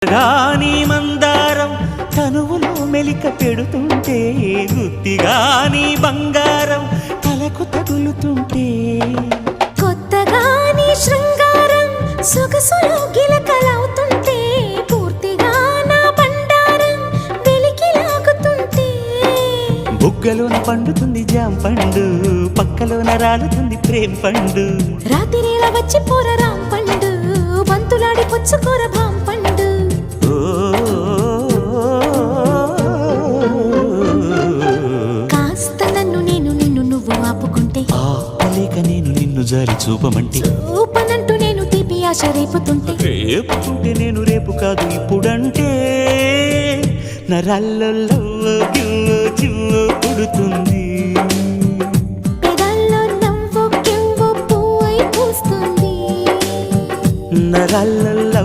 గాని మందారం తనువులో మెలిక పెడుతుంటే గుత్తిగాని బంగారం తలకు తగులుతుంటే కొత్తగాని శృంగారం సొగసులో గిలకలవుతుంటే పూర్తిగా నా బండారం వెలికి లాగుతుంటే బుగ్గలోన పండుతుంది జాం పండు పక్కలోన రాలుతుంది ప్రేమ పండు రాత్రిల వచ్చి పోర రాం పండు బంతులాడి పుచ్చుకోర భాం పండు కాస్త నన్ను నేను నిన్ను నువ్వు ఆపుకుంటే లేక నేను నిన్ను జారి చూపమంటే చూపనంటూ నేను తీపి ఆశ రేపుతుంటే రేపుతుంటే నేను రేపు కాదు ఇప్పుడంటే నరాల్లో గిల్లో చిల్లో పుడుతుంది పెదాల్లో నవ్వు కెవ్వు పువ్వై పూస్తుంది నరాల్లో